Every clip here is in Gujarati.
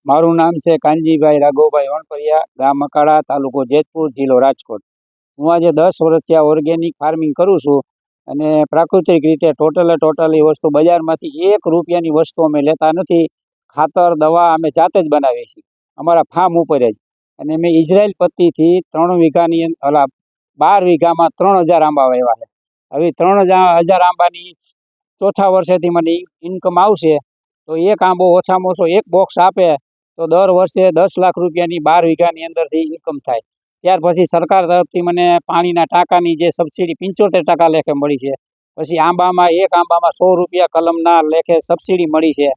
મારું નામ છે કાનજીભાઈ રાઘવભાઈ વણકરિયા, ગામ અકાળા, તાલુકો જેતપુર, જિલ્લો રાજકોટ। હું આજે 10 વર્ષથી આ ઓર્ગેનિક ફાર્મિંગ કરું છું અને પ્રાકૃતિક રીતે ટોટલી વસ્તુ બજારમાંથી 1 રૂપિયાની વસ્તુ અમે લેતા નથી। ખાતર દવા અમે જાતે જ બનાવીએ છીએ અમારા ફાર્મ ઉપર જ। અને મેં ઇઝરાયલ પત્તીથી 3 વીઘાની 12 વીઘામાં 3000 આંબા વાવ્યા છે। હવે 3000 આંબાની ચોથા વર્ષેથી મને ઇન્કમ આવશે તો એક આંબો ઓછામાં ઓછો 1 બોક્સ આપે તો દર વર્ષે 10 લાખ રૂપિયાની 12 વીઘાની અંદરથી ઇન્કમ થાય। ત્યાર પછી સરકાર તરફથી મને પાણીના ટાંકાની જે સબસિડી 75% લેખે મળી છે। પછી આંબામાં એક આંબામાં 100 રૂપિયા કલમના લેખે સબસિડી મળી છે।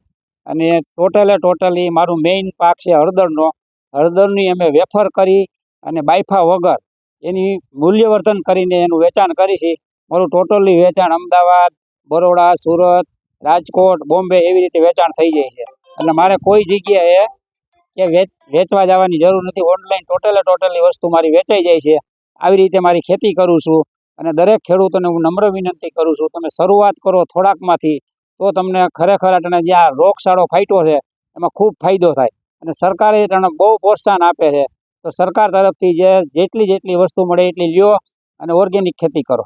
અને ટોટલી મારું મેઇન પાક છે હળદરનો। હળદરની અમે વેફર કરી અને બાયફા વગર એની મૂલ્યવર્ધન કરીને એનું વેચાણ કરી છે। મારું ટોટલી વેચાણ અમદાવાદ, બરોડા, સુરત, રાજકોટ, બોમ્બે એવી રીતે વેચાણ થઈ જાય છે। એટલે મારે કોઈ જગ્યાએ કે વેચવા જવાની જરૂર નથી। ઓનલાઈન ટોટલી વસ્તુ મારી વેચાઈ જાય છે। આવી રીતે મારી ખેતી કરું છું અને દરેક ખેડૂતોને હું નમ્ર વિનંતી કરું છું, તમે શરૂઆત કરો થોડાકમાંથી તો તમને ખરેખર અટણે જ્યાં રોગચાળો ફાટ્યો છે એમાં ખૂબ ફાયદો થાય। અને સરકારે અટણે બહુ પ્રોત્સાહન આપે છે, તો સરકાર તરફથી જેટલી વસ્તુ મળે એટલી લ્યો અને ઓર્ગેનિક ખેતી કરો।